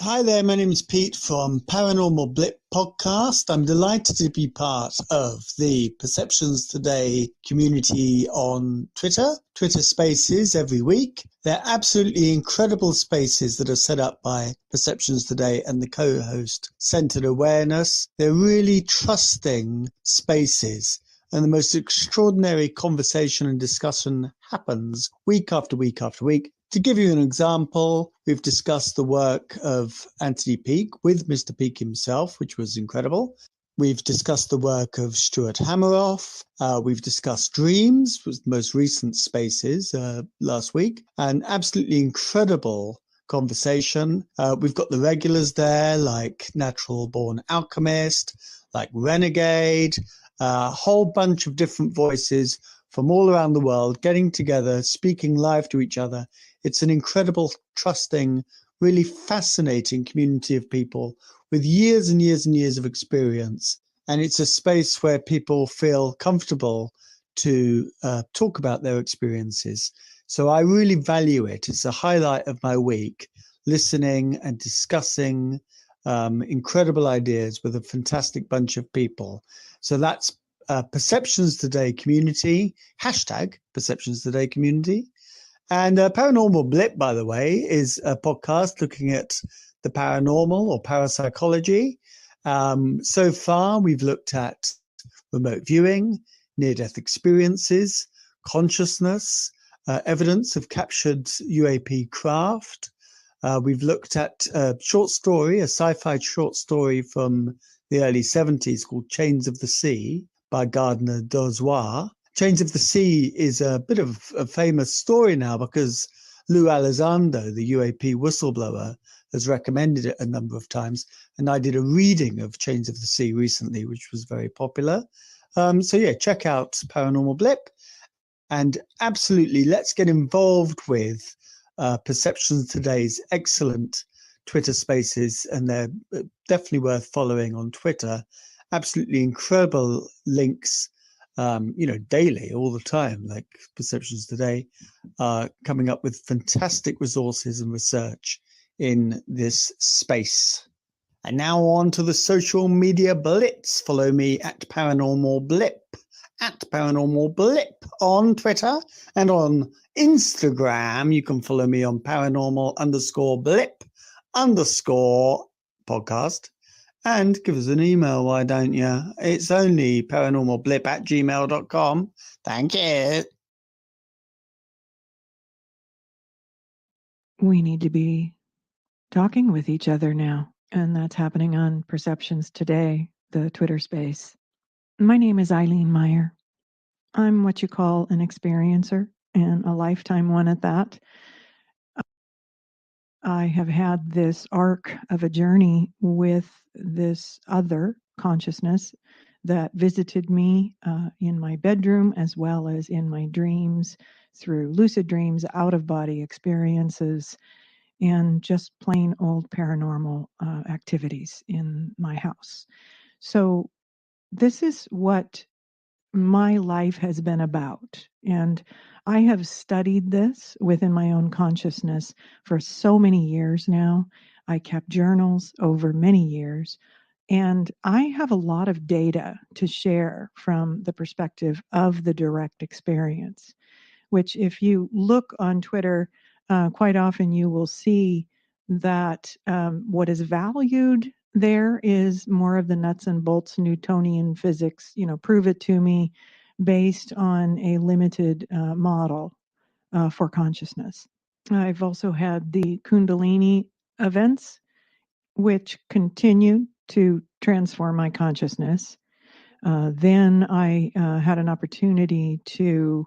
Hi there, my name is Pete from Paranormal Blip podcast. I'm delighted to be part of the Perceptions Today community on Twitter Spaces every week. They're absolutely incredible spaces that are set up by Perceptions Today and the co-host Centered Awareness. They're really trusting spaces. And the most extraordinary conversation and discussion happens week after week after week. To give you an example, we've discussed the work of Anthony Peake with Mr. Peake himself, which was incredible. We've discussed the work of Stuart Hameroff. We've discussed dreams, was the most recent spaces last week. An absolutely incredible conversation. We've got the regulars there, like Natural Born Alchemist, like Renegade, a whole bunch of different voices from all around the world getting together, speaking live to each other. It's an incredible, trusting, really fascinating community of people with years and years and years of experience. And it's a space where people feel comfortable to talk about their experiences. So I really value it. It's a highlight of my week, listening and discussing incredible ideas with a fantastic bunch of people. So that's Perceptions Today community, hashtag Perceptions Today community. And Paranormal Blip, by the way, is a podcast looking at the paranormal or parapsychology. So far, we've looked at remote viewing, near-death experiences, consciousness, evidence of captured UAP craft. We've looked at a short story, a sci-fi short story from the early 70s called Chains of the Sea by Gardner Dozois. Chains of the Sea is a bit of a famous story now because Lou Elizondo, the UAP whistleblower, has recommended it a number of times. And I did a reading of Chains of the Sea recently, which was very popular. So yeah, check out Paranormal Blip. And absolutely, let's get involved with Perceptions Today's excellent Twitter spaces. And they're definitely worth following on Twitter. Absolutely incredible links. Daily, all the time, like Perceptions Today, coming up with fantastic resources and research in this space. And now on to the social media blitz. Follow me at Paranormal Blip, on Twitter and on Instagram. You can follow me on paranormal_blip_podcast. And give us an email, why don't you? It's only paranormalblip@gmail.com. Thank you. We need to be talking with each other now, and that's happening on Perceptions Today, the Twitter space. My name is Eileen Meyer. I'm what you call an experiencer, and a lifetime one at that. I have had this arc of a journey with this other consciousness that visited me in my bedroom as well as in my dreams, through lucid dreams, out-of-body experiences, and just plain old paranormal activities in my house. So this is what my life has been about. And I have studied this within my own consciousness for so many years now. I kept journals over many years. And I have a lot of data to share from the perspective of the direct experience, which, if you look on Twitter, quite often you will see that what is valued there is more of the nuts and bolts Newtonian physics, prove it to me, based on a limited model for consciousness. I've also had the Kundalini events, which continue to transform my consciousness. Then I had an opportunity to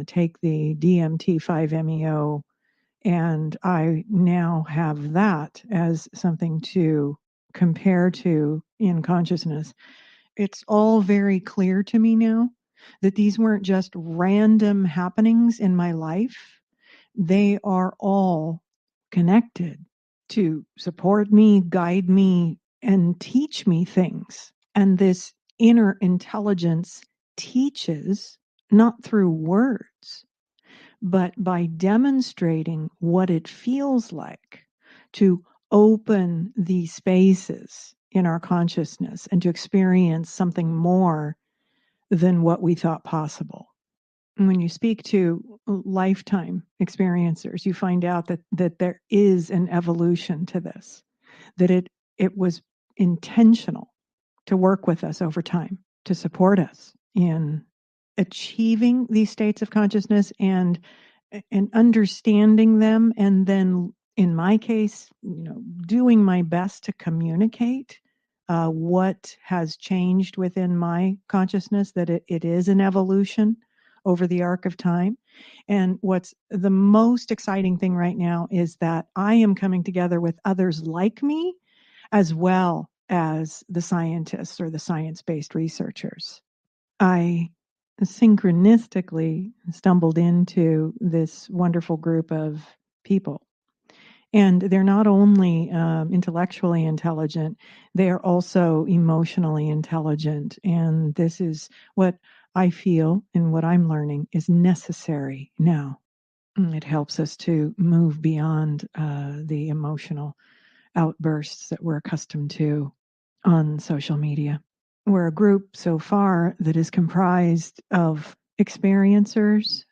take the DMT-5-MeO, and I now have that as something to compare to in consciousness. It's all very clear to me now that these weren't just random happenings in my life. They are all connected to support me, guide me, and teach me things. And this inner intelligence teaches not through words, but by demonstrating what it feels like to open these spaces in our consciousness and to experience something more than what we thought possible. And when you speak to lifetime experiencers, you find out that there is an evolution to this, that it was intentional to work with us over time, to support us in achieving these states of consciousness and understanding them, and then in my case, doing my best to communicate what has changed within my consciousness, that it is an evolution over the arc of time. And what's the most exciting thing right now is that I am coming together with others like me, as well as the scientists or the science-based researchers. I synchronistically stumbled into this wonderful group of people. And they're not only intellectually intelligent, they are also emotionally intelligent. And this is what I feel and what I'm learning is necessary now. It helps us to move beyond the emotional outbursts that we're accustomed to on social media. We're a group so far that is comprised of experiencers,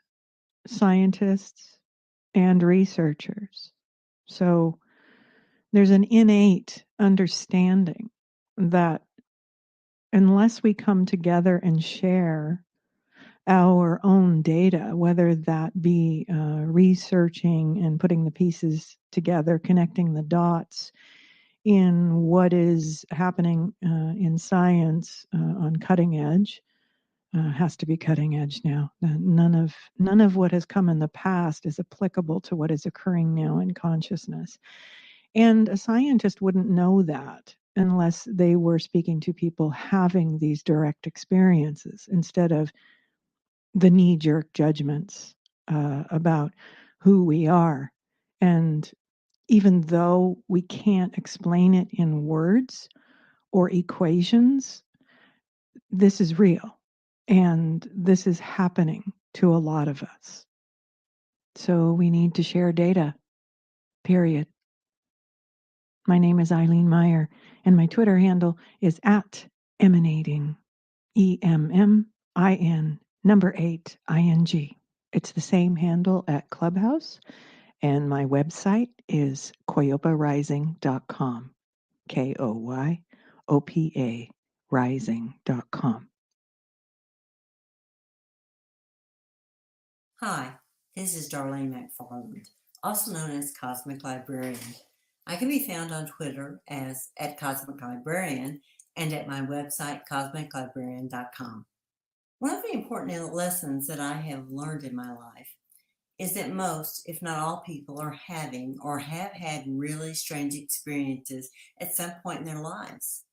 scientists, and researchers. So there's an innate understanding that unless we come together and share our own data, whether that be researching and putting the pieces together, connecting the dots in what is happening in science on cutting edge, has to be cutting edge now. None of what has come in the past is applicable to what is occurring now in consciousness. And a scientist wouldn't know that unless they were speaking to people having these direct experiences, instead of the knee-jerk judgments about who we are. And even though we can't explain it in words or equations, this is real. And this is happening to a lot of us. So we need to share data, period. My name is Eileen Meyer, and my Twitter handle is @emanating, EMMIN, number 8, ING. It's the same handle at Clubhouse, and my website is koyoparising.com, KOYOPA rising.com. Hi, this is Darlene McFarland, also known as Cosmic Librarian. I can be found on Twitter as @CosmicLibrarian and at my website, cosmiclibrarian.com. One of the important lessons that I have learned in my life is that most, if not all people, are having or have had really strange experiences at some point in their lives.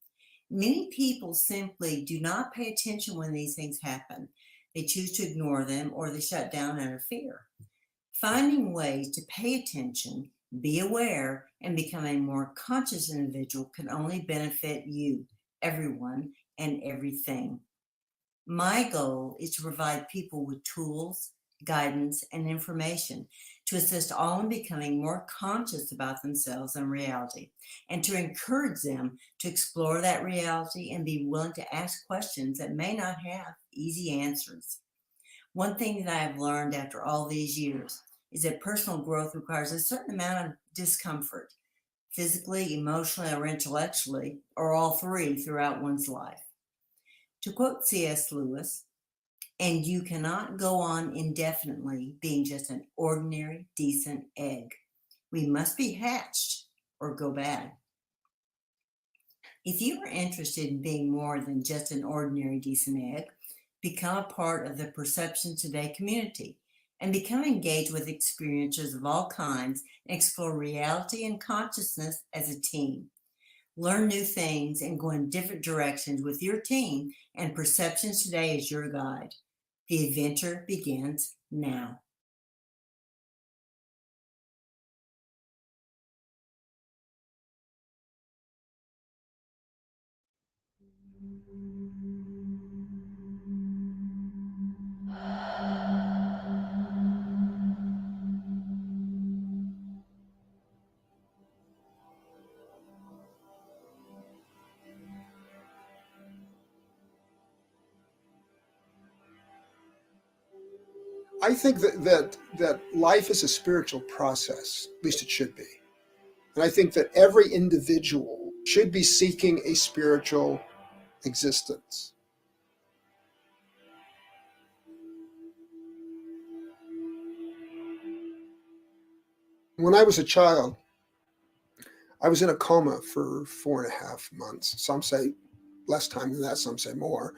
Many people simply do not pay attention when these things happen. They choose to ignore them or they shut down out of fear. Finding ways to pay attention, be aware, and become a more conscious individual can only benefit you, everyone, and everything. My goal is to provide people with tools, guidance, and information to assist all in becoming more conscious about themselves and reality, and to encourage them to explore that reality and be willing to ask questions that may not have easy answers. One thing that I have learned after all these years is that personal growth requires a certain amount of discomfort, physically, emotionally, or intellectually, or all three throughout one's life. To quote C.S. Lewis, and you cannot go on indefinitely being just an ordinary, decent egg. We must be hatched or go bad. If you are interested in being more than just an ordinary, decent egg, become a part of the Perception Today community and become engaged with experiences of all kinds and explore reality and consciousness as a team. Learn new things and go in different directions with your team, and Perceptions Today is your guide. The adventure begins now. I think that life is a spiritual process, at least it should be. And I think that every individual should be seeking a spiritual existence. When I was a child, I was in a coma for 4.5 months. Some say less time than that, some say more.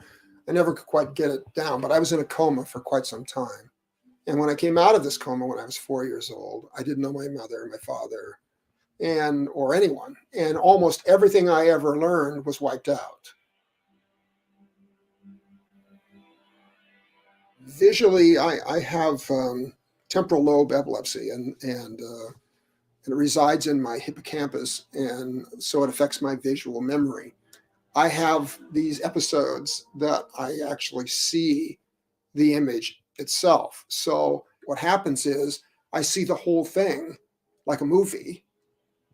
I never could quite get it down, but I was in a coma for quite some time. And when I came out of this coma when I was 4 years old, I didn't know my mother, my father, or anyone. And almost everything I ever learned was wiped out. Visually, I have temporal lobe epilepsy, and it resides in my hippocampus, and so it affects my visual memory. I have these episodes that I actually see the image itself. So what happens is I see the whole thing like a movie,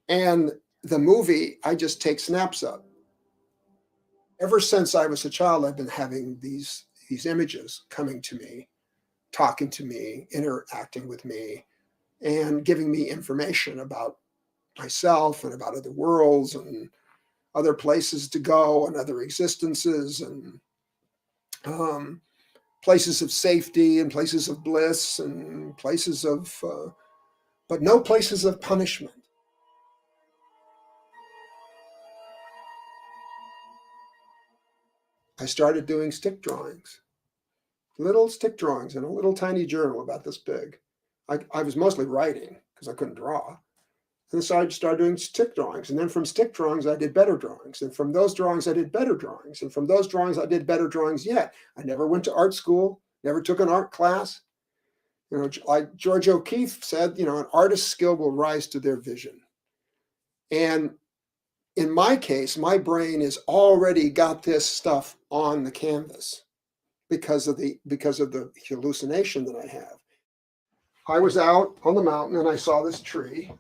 and the movie I just take snaps of. Ever since I was a child, I've been having these images coming to me, talking to me, interacting with me, and giving me information about myself and about other worlds and other places to go and other existences, and places of safety and places of bliss and places of, but no places of punishment. I started doing stick drawings, little stick drawings in a little tiny journal about this big. I was mostly writing because I couldn't draw. And so I started doing stick drawings. And then from stick drawings, I did better drawings. And from those drawings, I did better drawings. And from those drawings, I did better drawings yet. I never went to art school, never took an art class. You know, like George O'Keeffe said, you know, an artist's skill will rise to their vision. And in my case, my brain has already got this stuff on the canvas because of the hallucination that I have. I was out on the mountain and I saw this tree,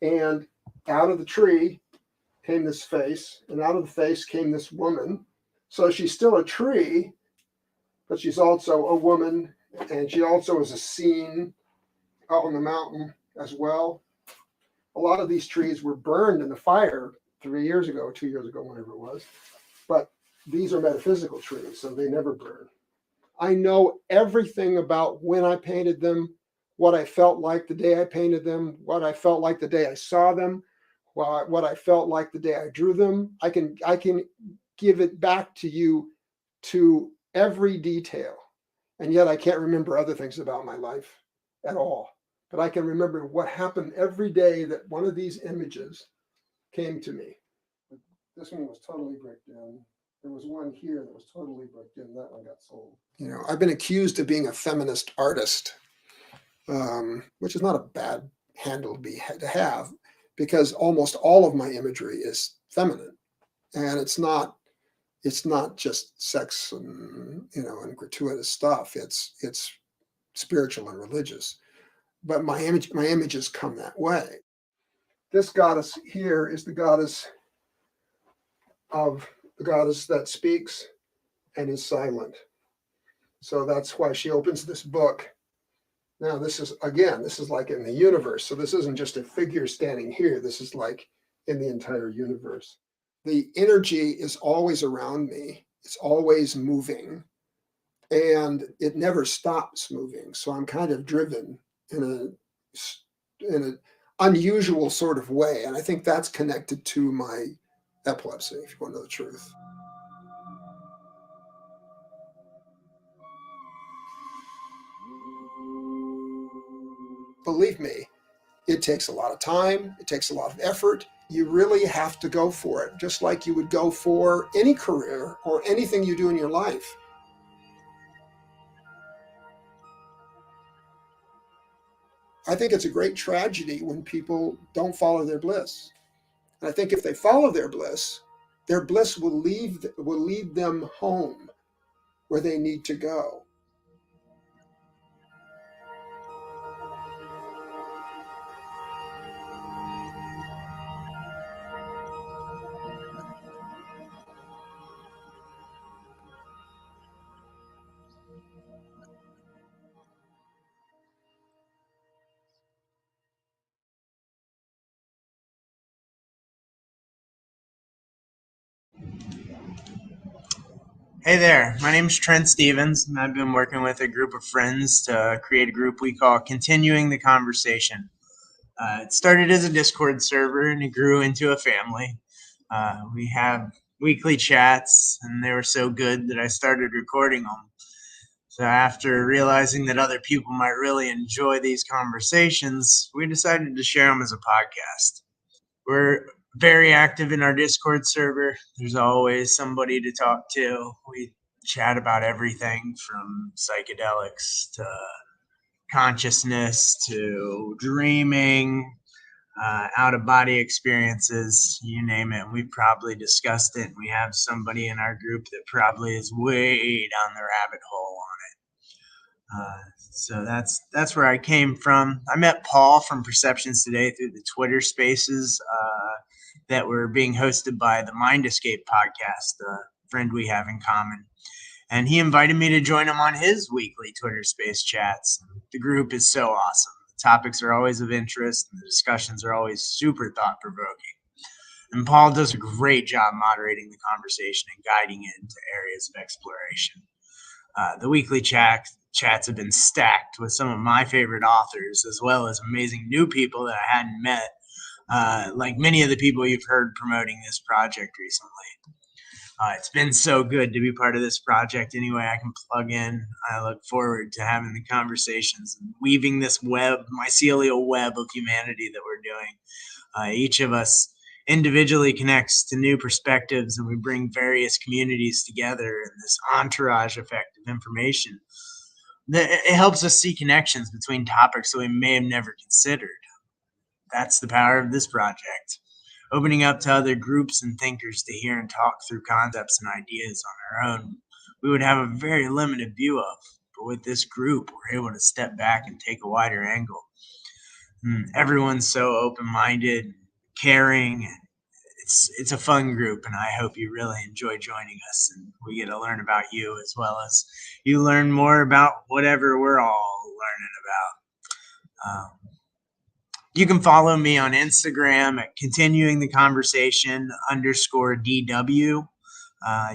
and out of the tree came this face, and out of the face came this woman. So she's still a tree, but she's also a woman, and she also is a scene out on the mountain as well. A lot of these trees were burned in the fire 3 years ago, 2 years ago, whenever it was. But these are metaphysical trees, so they never burn. I know everything about when I painted them, what I felt like the day I painted them, what I felt like the day I saw them, what I felt like the day I drew them. I can give it back to you to every detail. And yet I can't remember other things about my life at all. But I can remember what happened every day that one of these images came to me. This one was totally bricked in. There was one here that was totally bricked in. That one got sold. You know, I've been accused of being a feminist artist, which is not a bad handle to have, because almost all of my imagery is feminine, and it's not just sex and, you know, and gratuitous stuff. It's spiritual and religious. But my images come that way. This goddess here is the goddess that speaks and is silent. So that's why she opens this book. Now this is like in the universe. So this isn't just a figure standing here. This is like in the entire universe. The energy is always around me. It's always moving, and it never stops moving. So I'm kind of driven in an unusual sort of way. And I think that's connected to my epilepsy, if you want to know the truth. Believe me, it takes a lot of time. It takes a lot of effort. You really have to go for it, just like you would go for any career or anything you do in your life. I think it's a great tragedy when people don't follow their bliss. And I think if they follow their bliss will lead them home where they need to go. Hey there, my name's Trent Stevens, and I've been working with a group of friends to create a group we call Continuing the Conversation. It started as a Discord server and it grew into a family. We have weekly chats, and they were so good that I started recording them. So after realizing that other people might really enjoy these conversations, we decided to share them as a podcast. We're very active in our Discord server. There's always somebody to talk to. We chat about everything from psychedelics to consciousness to dreaming, out of body experiences, you name it. We probably discussed it. We have somebody in our group that probably is way down the rabbit hole on it. So that's where I came from. I met Paul from Perceptions Today through the Twitter Spaces that were being hosted by the Mind Escape podcast, a friend we have in common. And he invited me to join him on his weekly Twitter Space chats. The group is so awesome. The topics are always of interest, and the discussions are always super thought-provoking. And Paul does a great job moderating the conversation and guiding it into areas of exploration. The weekly chats have been stacked with some of my favorite authors, as well as amazing new people that I hadn't met, like many of the people you've heard promoting this project recently. It's been so good to be part of this project any way I can plug in. I look forward to having the conversations and weaving this mycelial web of humanity that we're doing. Each of us individually connects to new perspectives, and we bring various communities together in this entourage effect of information. It helps us see connections between topics that we may have never considered. That's the power of this project. Opening up to other groups and thinkers to hear and talk through concepts and ideas on our own, we would have a very limited view of. But with this group, we're able to step back and take a wider angle. Everyone's so open-minded, caring, and it's a fun group, and I hope you really enjoy joining us, and we get to learn about you as well as you learn more about whatever we're all learning about. You can follow me on Instagram at Continuing the Conversation _DW.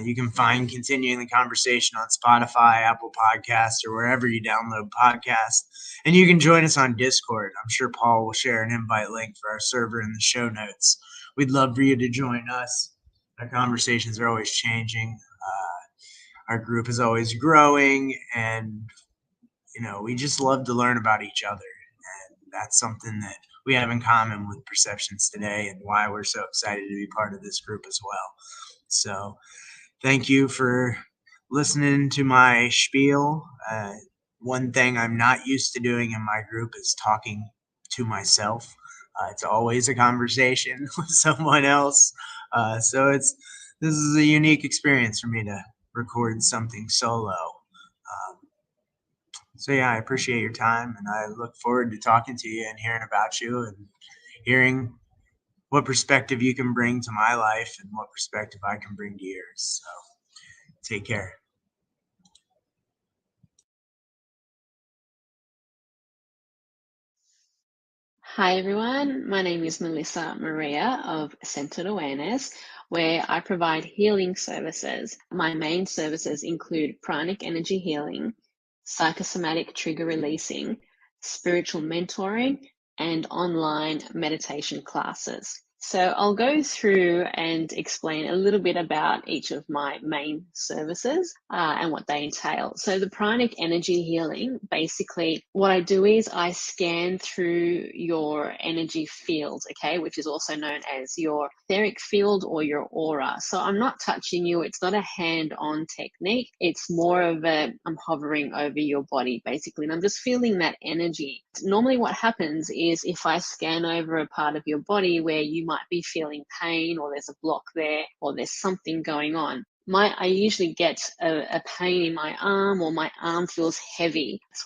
You can find Continuing the Conversation on Spotify, Apple Podcasts, or wherever you download podcasts. And you can join us on Discord. I'm sure Paul will share an invite link for our server in the show notes. We'd love for you to join us. Our conversations are always changing. Our group is always growing, and we just love to learn about each other. And that's something that we have in common with Perceptions Today, and why we're so excited to be part of this group as well. So thank you for listening to my spiel. One thing I'm not used to doing in my group is talking to myself. It's always a conversation with someone else. So this is a unique experience for me to record something solo. So yeah, I appreciate your time, and I look forward to talking to you and hearing about you and hearing what perspective you can bring to my life and what perspective I can bring to yours. So take care. Hi everyone, my name is Melissa Maria of Centered Awareness, where I provide healing services. My main services include pranic energy healing, psychosomatic trigger releasing, spiritual mentoring, and online meditation classes. So I'll go through and explain a little bit about each of my main services and what they entail. So the pranic energy healing, basically what I do is I scan through your energy field, okay, which is also known as your etheric field or your aura. So I'm not touching you. It's not a hand-on technique. It's more of I'm hovering over your body basically, and I'm just feeling that energy. Normally what happens is if I scan over a part of your body where you might be feeling pain, or there's a block there, or there's something going on, I usually get a pain in my arm, or my arm feels heavy. That's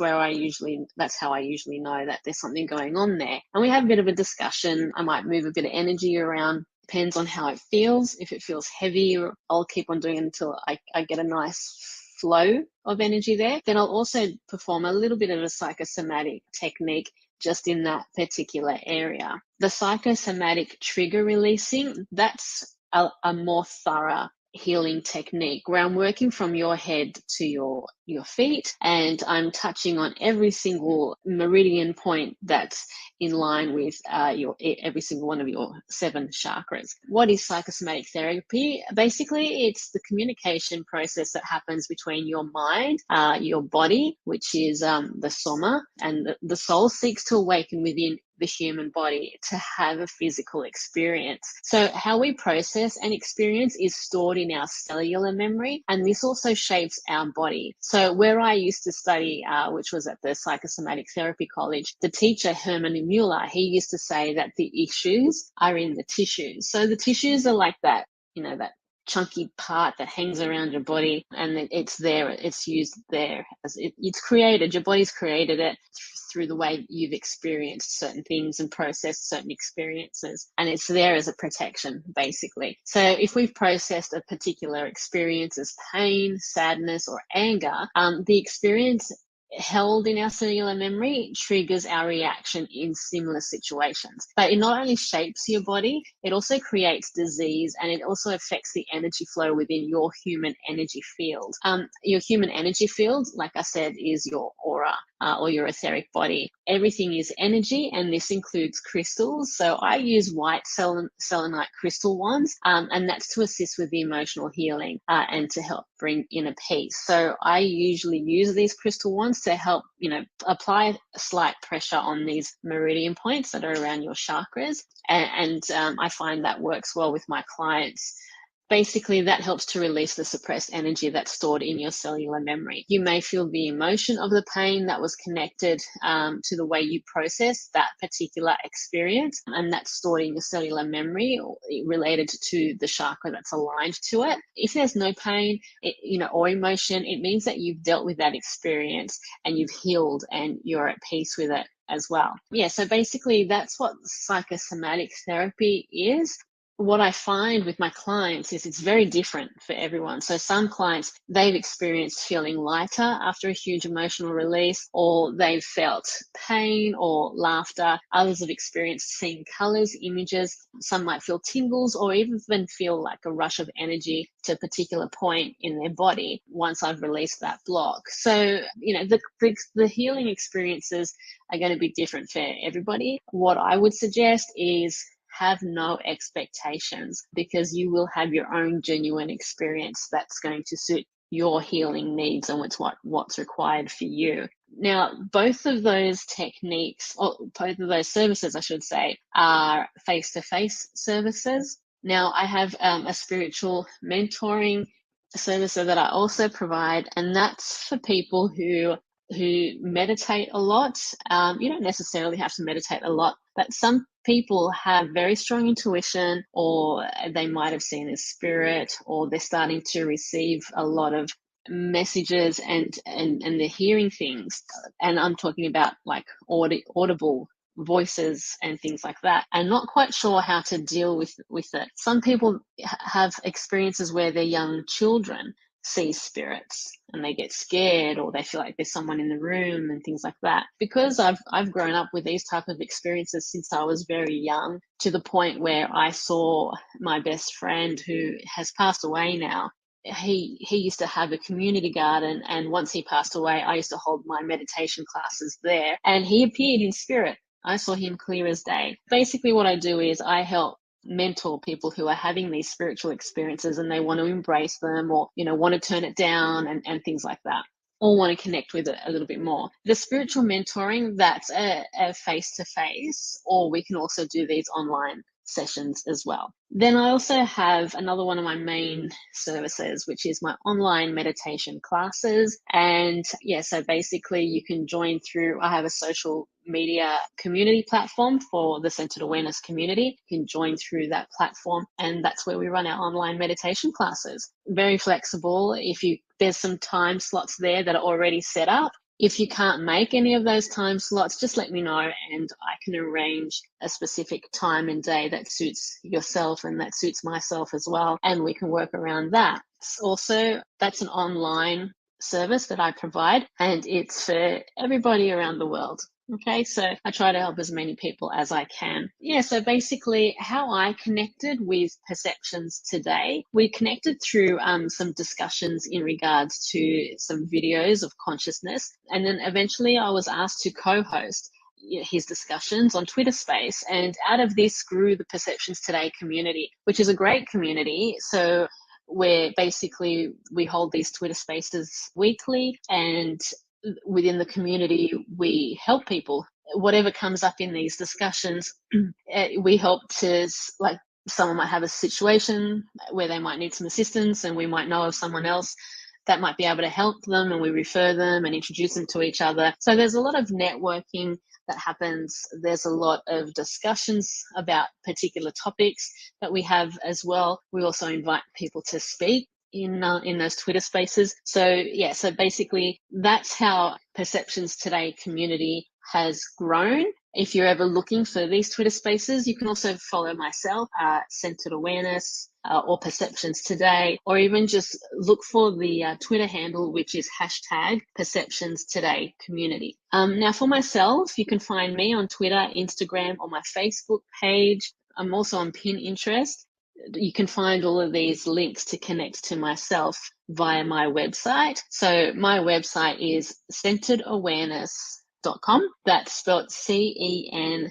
how I usually know that there's something going on there. And we have a bit of a discussion. I might move a bit of energy around. Depends on how it feels. If it feels heavy, I'll keep on doing it until I get a nice flow of energy there. Then I'll also perform a little bit of a psychosomatic technique just in that particular area. The psychosomatic trigger releasing, that's a more thorough healing technique where I'm working from your head to your feet, and I'm touching on every single meridian point that's in line with every single one of your 7 chakras. What is psychosomatic therapy? Basically, it's the communication process that happens between your mind, your body, which is the soma, and the soul seeks to awaken within the human body to have a physical experience. So how we process an experience is stored in our cellular memory, and this also shapes our body. So where I used to study, which was at the Psychosomatic Therapy College, the teacher, Herman Mueller, he used to say that the issues are in the tissues. So the tissues are like that, that chunky part that hangs around your body, and it's there, it's used there as it's created, your body's created it through the way you've experienced certain things and processed certain experiences, and it's there as a protection, basically. So if we've processed a particular experience as pain, sadness, or anger, the experience held in our cellular memory triggers our reaction in similar situations. But it not only shapes your body, it also creates disease, and it also affects the energy flow within your human energy field. Your human energy field, like I said, is your aura or your etheric body. Everything is energy, and this includes crystals. So I use white selenite crystal wands, and that's to assist with the emotional healing and to help bring inner peace. So I usually use these crystal wands to help, apply a slight pressure on these meridian points that are around your chakras. And I find that works well with my clients. Basically, that helps to release the suppressed energy that's stored in your cellular memory. You may feel the emotion of the pain that was connected to the way you process that particular experience, and that's stored in your cellular memory or related to the chakra that's aligned to it. If there's no pain, or emotion, it means that you've dealt with that experience and you've healed and you're at peace with it as well. Yeah, so basically that's what psychosomatic therapy is. What I find with my clients is it's very different for everyone. So some clients, they've experienced feeling lighter after a huge emotional release, or they've felt pain or laughter. Others have experienced seeing colors, images. Some might feel tingles or even feel like a rush of energy to a particular point in their body once I've released that block. So, the healing experiences are going to be different for everybody. What I would suggest is have no expectations, because you will have your own genuine experience that's going to suit your healing needs and what's required for you. Now, both of those techniques, or both of those services, I should say, are face-to-face services. Now, I have a spiritual mentoring service that I also provide, and that's for people who meditate a lot. You don't necessarily have to meditate a lot, but some people have very strong intuition, or they might have seen a spirit, or they're starting to receive a lot of messages and they're hearing things. And I'm talking about like audible voices and things like that, and not quite sure how to deal with it. Some people have experiences where their young children see spirits and they get scared, or they feel like there's someone in the room and things like that. Because I've grown up with these type of experiences since I was very young, to the point where I saw my best friend, who has passed away now. He used to have a community garden, and once he passed away, I used to hold my meditation classes there, and he appeared in spirit. I saw him clear as day. Basically what I do is I help mentor people who are having these spiritual experiences and they want to embrace them, or want to turn it down and things like that, or want to connect with it a little bit more. The spiritual mentoring, that's a face-to-face, or we can also do these online sessions as well. Then I also have another one of my main services, which is my online meditation classes. And so basically you can join through, I have a social media community platform for the Centered Awareness community. You can join through that platform, and that's where we run our online meditation classes. Very flexible. There's some time slots there that are already set up. If you can't make any of those time slots, just let me know, and I can arrange a specific time and day that suits yourself and that suits myself as well, and we can work around that. Also, that's an online service that I provide, and it's for everybody around the world. Okay, so I try to help as many people as I can. Yeah, so basically, how I connected with Perceptions today, we connected through some discussions in regards to some videos of consciousness. And then eventually I was asked to co host his discussions on Twitter Space. And out of this grew the Perceptions Today community, which is a great community. So where basically we hold these Twitter Spaces weekly, and within the community we help people. Whatever comes up in these discussions, we help to, like, someone might have a situation where they might need some assistance, and we might know of someone else that might be able to help them, and we refer them and introduce them to each other. So there's a lot of networking that happens. There's a lot of discussions about particular topics that we have as well. We also invite people to speak in those Twitter spaces. So yeah, so basically that's how Perceptions Today community has grown. If you're ever looking for these Twitter spaces, you can also follow myself, Centered Awareness, or Perceptions Today, or even just look for the Twitter handle, which is hashtag Perceptions Today Community. Now for myself, you can find me on Twitter, Instagram, or my Facebook page. I'm also on Pinterest. You can find all of these links to connect to myself via my website. So my website is centeredawareness.com. That's spelled CENTRED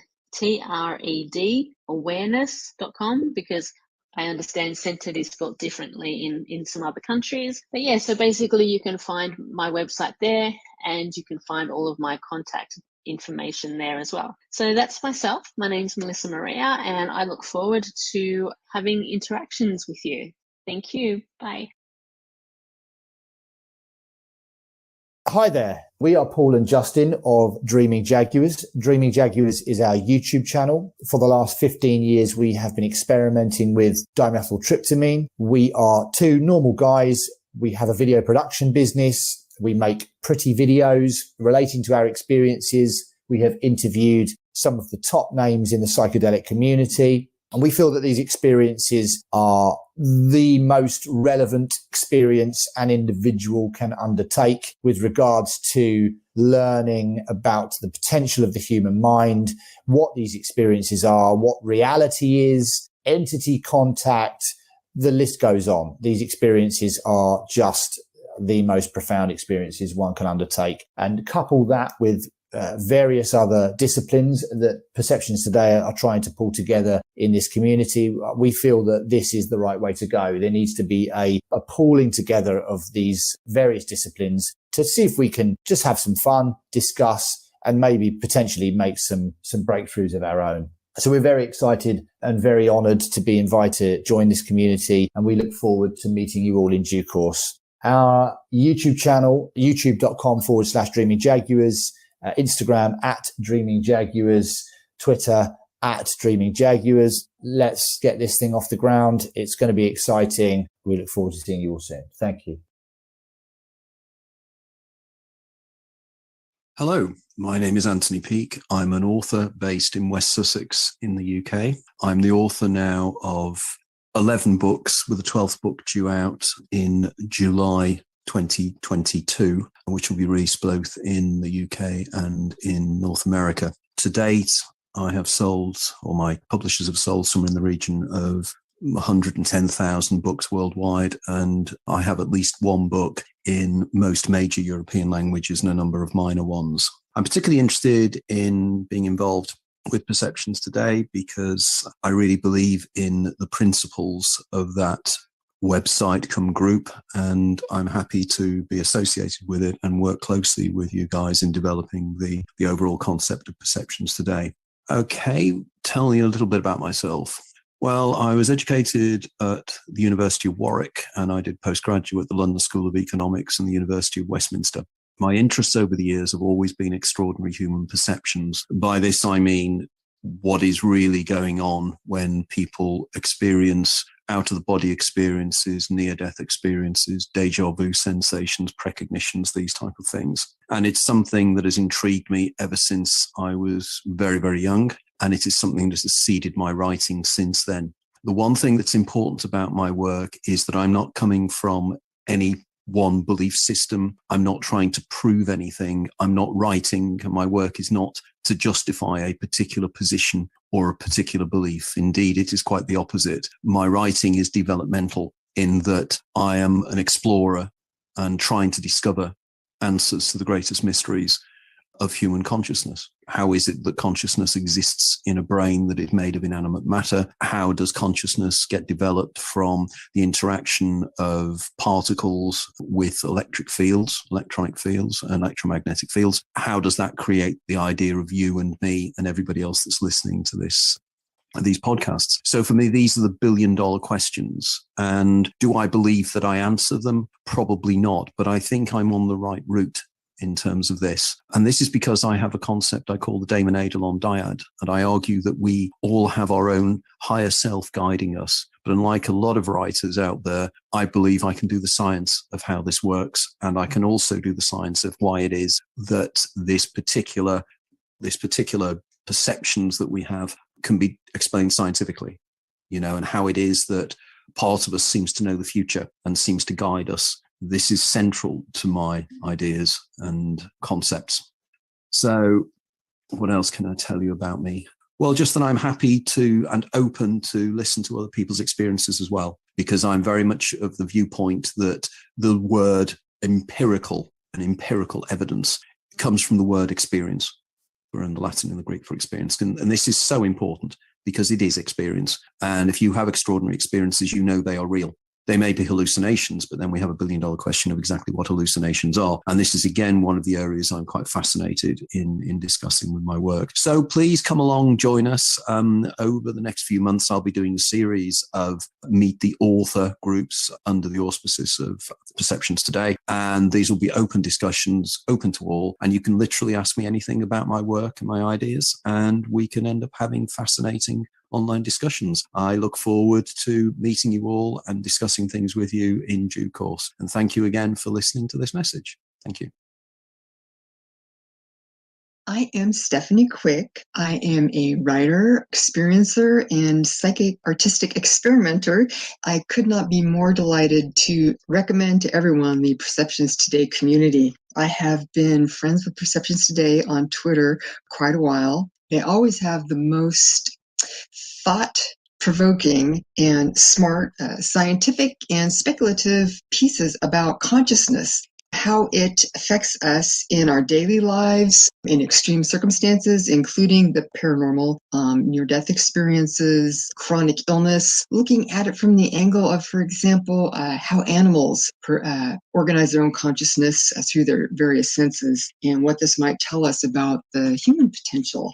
awareness.com, because I understand centered is spelled differently in some other countries. But yeah, so basically you can find my website there, and you can find all of my contact information there as well. So that's myself. My name's Melissa Maria, and I look forward to having interactions with you. Thank you. Bye. Hi there. We are Paul and Justin of Dreaming Jaguars. Dreaming Jaguars is our YouTube channel. For the last 15 years, we have been experimenting with dimethyltryptamine. We are two normal guys. We have a video production business. We make pretty videos relating to our experiences. We have interviewed some of the top names in the psychedelic community. And we feel that these experiences are the most relevant experience an individual can undertake with regards to learning about the potential of the human mind, what these experiences are, what reality is, entity contact, the list goes on. These experiences are just the most profound experiences one can undertake. And couple that with various other disciplines that Perceptions Today are trying to pull together in this community, we feel that this is the right way to go. There needs to be a pooling together of these various disciplines to see if we can just have some fun, discuss, and maybe potentially make some breakthroughs of our own. So we're very excited and very honoured to be invited to join this community, and we look forward to meeting you all in due course. Our YouTube channel, youtube.com/Dreaming Jaguars, Instagram @Dreaming Jaguars, Twitter @Dreaming Jaguars. Let's get this thing off the ground. It's going to be exciting. We look forward to seeing you all soon. Thank you. Hello, my name is Anthony Peake. I'm an author based in West Sussex in the UK. I'm the author now of 11 books, with the 12th book due out in July 2022, which will be released both in the UK and in North America. To date, I have sold, or my publishers have sold, somewhere in the region of 110,000 books worldwide, and I have at least one book in most major European languages and a number of minor ones. I'm particularly interested in being involved with Perceptions Today because I really believe in the principles of that website come group, and I'm happy to be associated with it and work closely with you guys in developing the overall concept of Perceptions Today. Okay, tell you a little bit about myself. Well, I was educated at the University of Warwick, and I did postgraduate at the London School of Economics and the University of Westminster. My interests over the years have always been extraordinary human perceptions. By this, I mean what is really going on when people experience out-of-the-body experiences, near-death experiences, déjà vu sensations, precognitions, these type of things. And it's something that has intrigued me ever since I was very, very young. And it is something that has seeded my writing since then. The one thing that's important about my work is that I'm not coming from any one belief system. I'm not trying to prove anything. I'm not writing. My work is not to justify a particular position or a particular belief. Indeed, it is quite the opposite. My writing is developmental in that I am an explorer and trying to discover answers to the greatest mysteries of human consciousness. How is it that consciousness exists in a brain that is made of inanimate matter? How does consciousness get developed from the interaction of particles with electric fields, electronic fields, and electromagnetic fields? How does that create the idea of you and me and everybody else that's listening to these podcasts? So for me, these are the billion-dollar questions. And do I believe that I answer them? Probably not, but I think I'm on the right route in terms of this. And this is because I have a concept I call the Damon Eidolon dyad. And I argue that we all have our own higher self guiding us. But unlike a lot of writers out there, I believe I can do the science of how this works. And I can also do the science of why it is that this particular perceptions that we have can be explained scientifically, and how it is that part of us seems to know the future and seems to guide us. This is central to my ideas and concepts. So what else can I tell you about me? Well, just that I'm happy to and open to listen to other people's experiences as well, because I'm very much of the viewpoint that the word empirical and empirical evidence comes from the word experience. We're in the Latin and the Greek for experience. And this is so important because it is experience. And if you have extraordinary experiences, they are real. They may be hallucinations, but then we have a billion-dollar question of exactly what hallucinations are. And this is, again, one of the areas I'm quite fascinated in discussing with my work. So please come along, join us. Over the next few months, I'll be doing a series of Meet the Author groups under the auspices of Perceptions Today. And these will be open discussions, open to all. And you can literally ask me anything about my work and my ideas, and we can end up having fascinating online discussions. I look forward to meeting you all and discussing things with you in due course. And thank you again for listening to this message. Thank you. I am Stephanie Quick. I am a writer, experiencer, and psychic artistic experimenter. I could not be more delighted to recommend to everyone the Perceptions Today community. I have been friends with Perceptions Today on Twitter quite a while. They always have the most thought-provoking and smart, scientific and speculative pieces about consciousness, how it affects us in our daily lives, in extreme circumstances, including the paranormal, near-death experiences, chronic illness, looking at it from the angle of, for example, how animals organize their own consciousness through their various senses, and what this might tell us about the human potential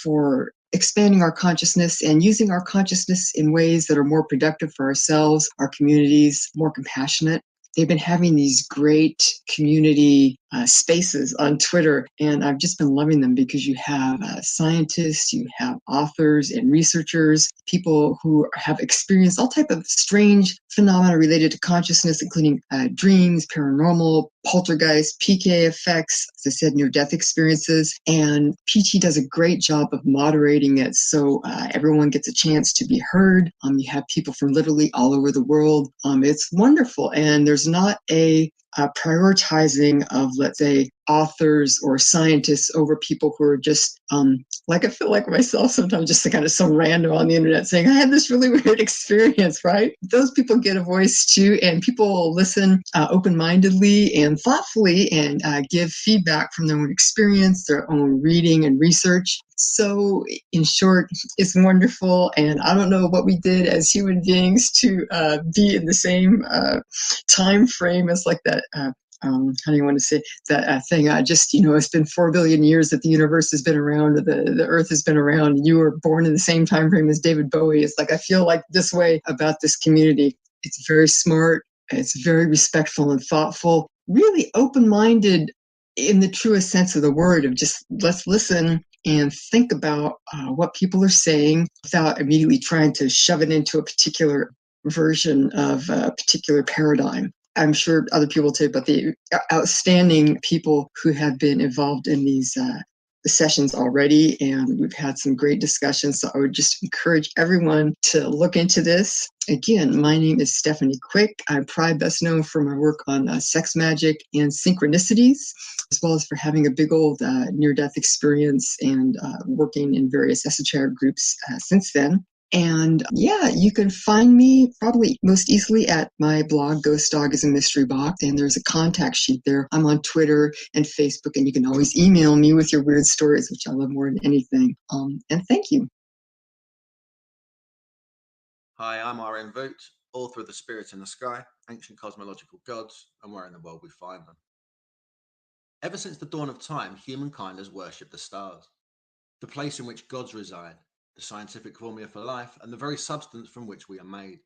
for expanding our consciousness and using our consciousness in ways that are more productive for ourselves, our communities, more compassionate. They've been having these great community spaces on Twitter, and I've just been loving them because you have scientists, you have authors and researchers, people who have experienced all type of strange phenomena related to consciousness, including dreams, paranormal, poltergeist, PK effects, as I said, near-death experiences. And PT does a great job of moderating it so everyone gets a chance to be heard. You have people from literally all over the world. It's wonderful. And there's not a prioritizing of, let's say, authors or scientists over people who are just, like I feel like myself sometimes, just kind of some random on the internet saying, I had this really weird experience, right? Those people get a voice too, and people will listen open-mindedly and thoughtfully and give feedback from their own experience, their own reading and research. So in short, it's wonderful. And I don't know what we did as human beings to be in the same time frame as like that. How do you want to say that thing? It's been 4 billion years that the universe has been around, the Earth has been around. And you were born in the same time frame as David Bowie. It's like, I feel like this way about this community. It's very smart. It's very respectful and thoughtful, really open-minded in the truest sense of the word, of just let's listen and think about what people are saying without immediately trying to shove it into a particular version of a particular paradigm. I'm sure other people too, but the outstanding people who have been involved in these sessions already, and we've had some great discussions. So I would just encourage everyone to look into this. Again, my name is Stephanie Quick. I'm probably best known for my work on sex magic and synchronicities, as well as for having a big old near-death experience and working in various esoteric groups since then. And yeah, you can find me probably most easily at my blog, Ghost Dog is a Mystery Box. And there's a contact sheet there. I'm on Twitter and Facebook, and you can always email me with your weird stories, which I love more than anything. And thank you. Hi, I'm R.N. Voot, author of The Spirit in the Sky, Ancient Cosmological Gods, and Where in the World We Find Them. Ever since the dawn of time, humankind has worshipped the stars, the place in which gods reside, the scientific formula for life, and the very substance from which we are made.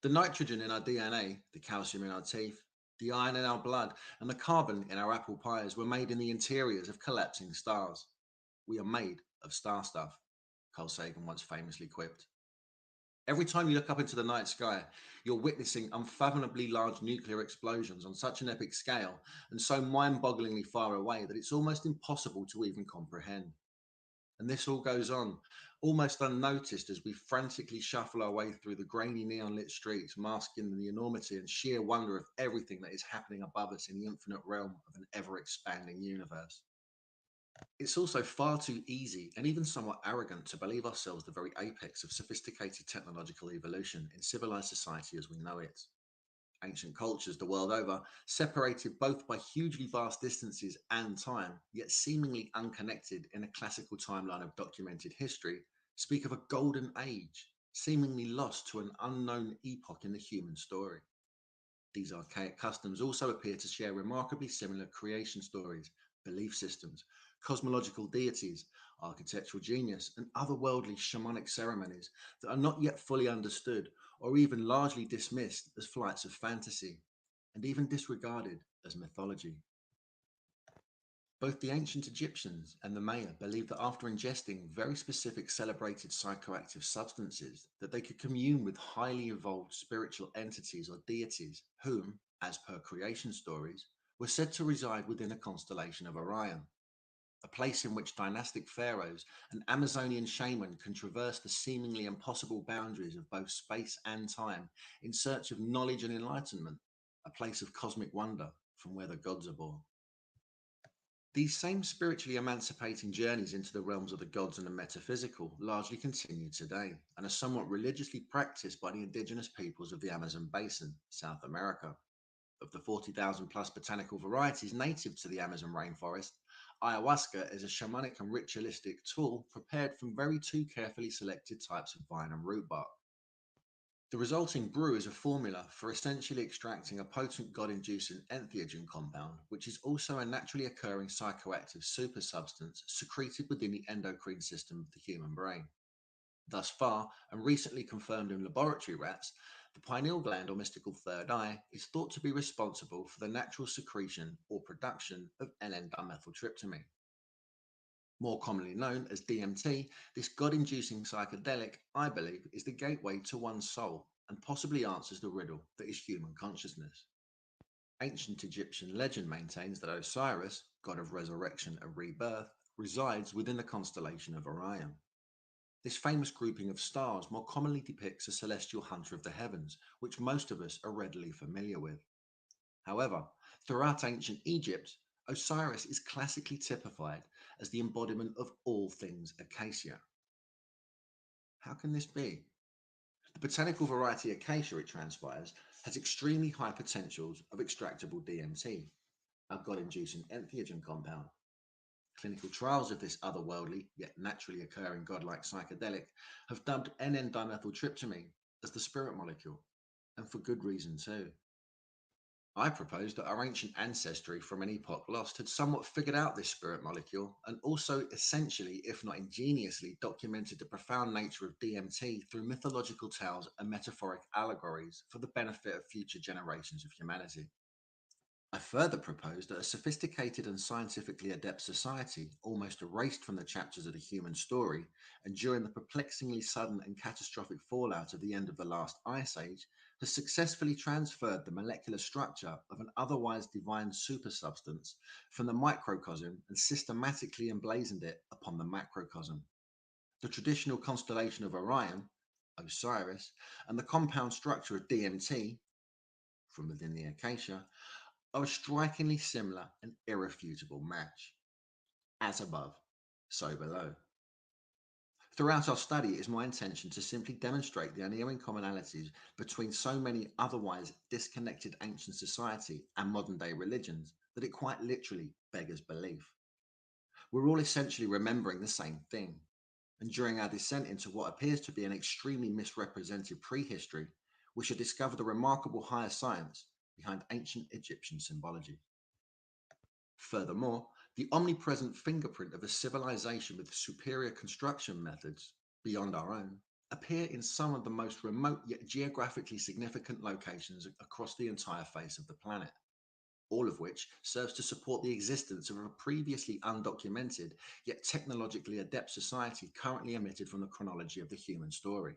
The nitrogen in our DNA, the calcium in our teeth, the iron in our blood, and the carbon in our apple pies were made in the interiors of collapsing stars. We are made of star stuff, Carl Sagan once famously quipped. Every time you look up into the night sky, you're witnessing unfathomably large nuclear explosions on such an epic scale and so mind-bogglingly far away that it's almost impossible to even comprehend. And this all goes on, almost unnoticed, as we frantically shuffle our way through the grainy neon-lit streets, masking the enormity and sheer wonder of everything that is happening above us in the infinite realm of an ever-expanding universe. It's also far too easy and even somewhat arrogant to believe ourselves the very apex of sophisticated technological evolution in civilized society as we know it. Ancient cultures the world over, separated both by hugely vast distances and time, yet seemingly unconnected in a classical timeline of documented history, speak of a golden age, seemingly lost to an unknown epoch in the human story. These archaic customs also appear to share remarkably similar creation stories, belief systems, cosmological deities, architectural genius, and otherworldly shamanic ceremonies that are not yet fully understood or even largely dismissed as flights of fantasy, and even disregarded as mythology. Both the ancient Egyptians and the Maya believed that after ingesting very specific celebrated psychoactive substances, that they could commune with highly evolved spiritual entities or deities whom, as per creation stories, were said to reside within a constellation of Orion, a place in which dynastic pharaohs and Amazonian shaman can traverse the seemingly impossible boundaries of both space and time in search of knowledge and enlightenment, a place of cosmic wonder from where the gods are born. These same spiritually emancipating journeys into the realms of the gods and the metaphysical largely continue today and are somewhat religiously practiced by the indigenous peoples of the Amazon basin, South America. Of the 40,000 plus botanical varieties native to the Amazon rainforest, ayahuasca is a shamanic and ritualistic tool prepared from very two carefully selected types of vine and root bark. The resulting brew is a formula for essentially extracting a potent god-inducing entheogen compound, which is also a naturally occurring psychoactive supersubstance secreted within the endocrine system of the human brain. Thus far, and recently confirmed in laboratory rats, the pineal gland or mystical third eye is thought to be responsible for the natural secretion or production of N,N-dimethyltryptamine. More commonly known as DMT, this god-inducing psychedelic, I believe, is the gateway to one's soul and possibly answers the riddle that is human consciousness. Ancient Egyptian legend maintains that Osiris, god of resurrection and rebirth, resides within the constellation of Orion. This famous grouping of stars more commonly depicts a celestial hunter of the heavens, which most of us are readily familiar with. However, throughout ancient Egypt, Osiris is classically typified as the embodiment of all things acacia. How can this be? The botanical variety acacia, it transpires, has extremely high potentials of extractable DMT, a god-inducing entheogen compound. Clinical trials of this otherworldly, yet naturally occurring godlike psychedelic have dubbed N,N-dimethyltryptamine as the spirit molecule, and for good reason too. I propose that our ancient ancestry from an epoch lost had somewhat figured out this spirit molecule and also essentially, if not ingeniously, documented the profound nature of DMT through mythological tales and metaphoric allegories for the benefit of future generations of humanity. I further propose that a sophisticated and scientifically adept society, almost erased from the chapters of the human story, and during the perplexingly sudden and catastrophic fallout of the end of the last ice age, has successfully transferred the molecular structure of an otherwise divine supersubstance from the microcosm and systematically emblazoned it upon the macrocosm. The traditional constellation of Orion, Osiris, and the compound structure of DMT, from within the acacia, are a strikingly similar and irrefutable match. As above, so below. Throughout our study, it is my intention to simply demonstrate the unerring commonalities between so many otherwise disconnected ancient society and modern day religions that it quite literally beggars belief. We're all essentially remembering the same thing, and during our descent into what appears to be an extremely misrepresented prehistory, we should discover the remarkable higher science behind ancient Egyptian symbology. Furthermore, the omnipresent fingerprint of a civilization with superior construction methods beyond our own appear in some of the most remote yet geographically significant locations across the entire face of the planet, all of which serves to support the existence of a previously undocumented yet technologically adept society currently omitted from the chronology of the human story.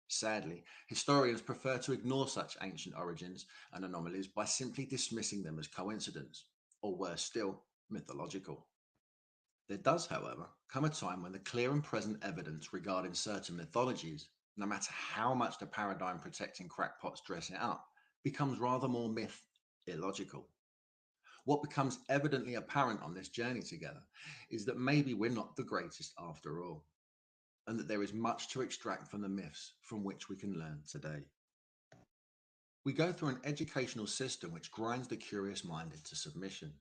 Sadly, historians prefer to ignore such ancient origins and anomalies by simply dismissing them as coincidence, or worse still, mythological. There does, however, come a time when the clear and present evidence regarding certain mythologies, no matter how much the paradigm protecting crackpots dress it up, becomes rather more myth, illogical. What becomes evidently apparent on this journey together is that maybe we're not the greatest after all, and that there is much to extract from the myths from which we can learn today. We go through an educational system which grinds the curious mind into submission.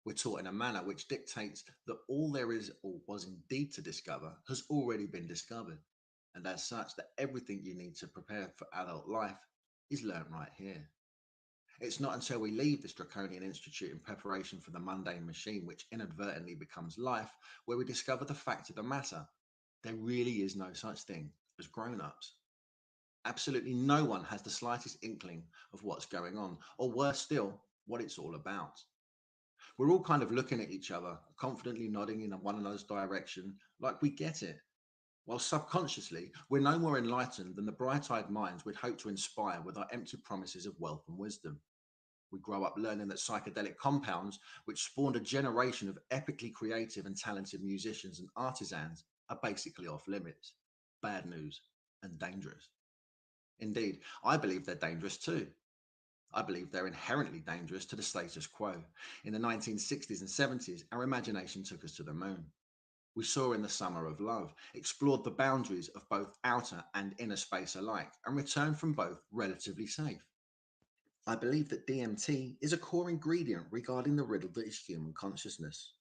We're taught in a manner which dictates that all there is or was indeed to discover has already been discovered, and as such that everything you need to prepare for adult life is learnt right here. It's not until we leave this draconian institute in preparation for the mundane machine which inadvertently becomes life where we discover the fact of the matter. There really is no such thing as grown-ups. Absolutely no one has the slightest inkling of what's going on, or worse still, what it's all about. We're all kind of looking at each other, confidently nodding in one another's direction, like we get it, while subconsciously we're no more enlightened than the bright-eyed minds we'd hope to inspire with our empty promises of wealth and wisdom. We grow up learning that psychedelic compounds, which spawned a generation of epically creative and talented musicians and artisans, are basically off limits, bad news, and dangerous. Indeed, I believe they're dangerous too. I believe they're inherently dangerous to the status quo. In the 1960s and 70s, our imagination took us to the moon. We saw in the summer of love, explored the boundaries of both outer and inner space alike, and returned from both relatively safe. I believe that DMT is a core ingredient regarding the riddle that is human consciousness.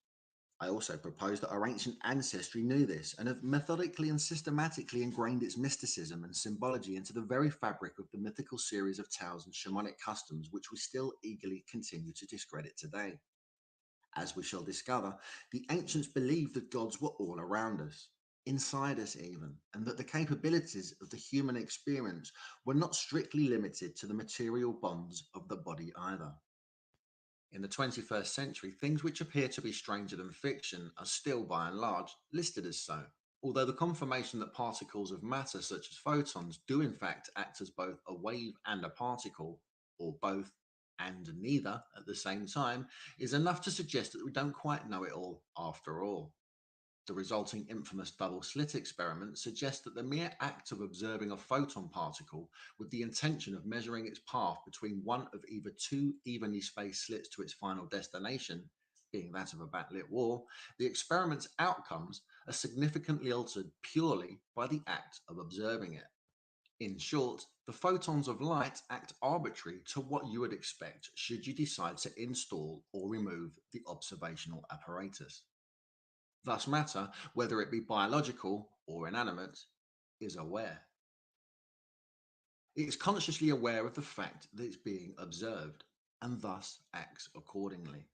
I also propose that our ancient ancestry knew this and have methodically and systematically ingrained its mysticism and symbology into the very fabric of the mythical series of tales and shamanic customs which we still eagerly continue to discredit today. As we shall discover, the ancients believed that gods were all around us, inside us even, and that the capabilities of the human experience were not strictly limited to the material bonds of the body either. In the 21st century, things which appear to be stranger than fiction are still, by and large, listed as so, although the confirmation that particles of matter, such as photons, do in fact act as both a wave and a particle, or both and neither at the same time, is enough to suggest that we don't quite know it all after all. The resulting infamous double slit experiment suggests that the mere act of observing a photon particle with the intention of measuring its path between one of either two evenly spaced slits to its final destination, being that of a backlit wall, the experiment's outcomes are significantly altered purely by the act of observing it. In short, the photons of light act arbitrary to what you would expect should you decide to install or remove the observational apparatus. Thus matter, whether it be biological or inanimate, is aware. It is consciously aware of the fact that it's being observed, and thus acts accordingly.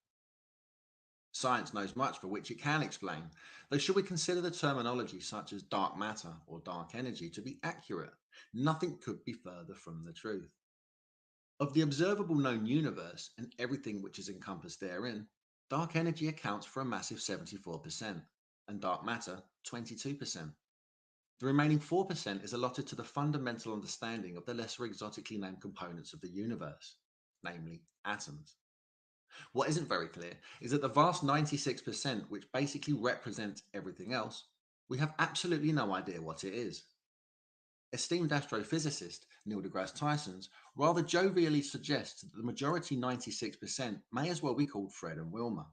Science knows much for which it can explain, though should we consider the terminology such as dark matter or dark energy to be accurate, nothing could be further from the truth. Of the observable known universe and everything which is encompassed therein, dark energy accounts for a massive 74%, and dark matter 22%. The remaining 4% is allotted to the fundamental understanding of the lesser exotically named components of the universe, namely atoms. What isn't very clear is that the vast 96%, which basically represents everything else, we have absolutely no idea what it is. Esteemed astrophysicist Neil deGrasse Tyson rather jovially suggests that the majority 96% may as well be called Fred and Wilma,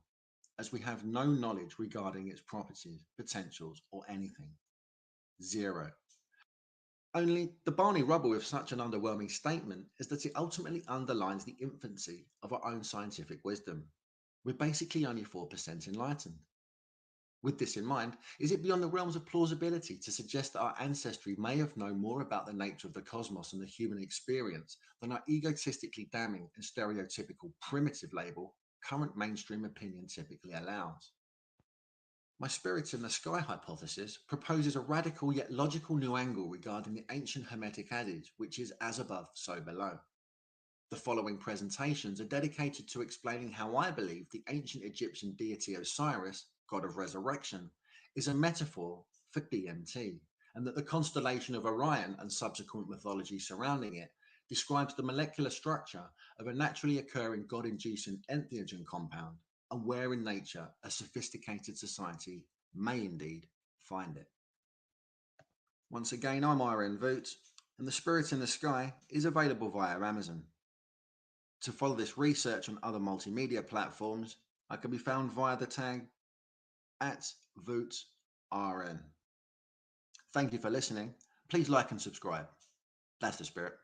as we have no knowledge regarding its properties, potentials, or anything. Zero. Only the Barney rubble with such an underwhelming statement is that it ultimately underlines the infancy of our own scientific wisdom. We're basically only 4% enlightened. With this in mind, is it beyond the realms of plausibility to suggest that our ancestry may have known more about the nature of the cosmos and the human experience than our egotistically damning and stereotypical primitive label current mainstream opinion typically allows? My spirits in the sky hypothesis proposes a radical yet logical new angle regarding the ancient Hermetic adage, which is as above, so below. The following presentations are dedicated to explaining how I believe the ancient Egyptian deity Osiris, god of resurrection, is a metaphor for DMT, and that the constellation of Orion and subsequent mythology surrounding it describes the molecular structure of a naturally occurring god-inducing entheogen compound, and where in nature a sophisticated society may indeed find it. Once again, I'm Irene Voot, and The Spirit in the Sky is available via Amazon. To follow this research on other multimedia platforms, I can be found via the tag @VootRN. Thank you for listening. Please like and subscribe. That's the spirit.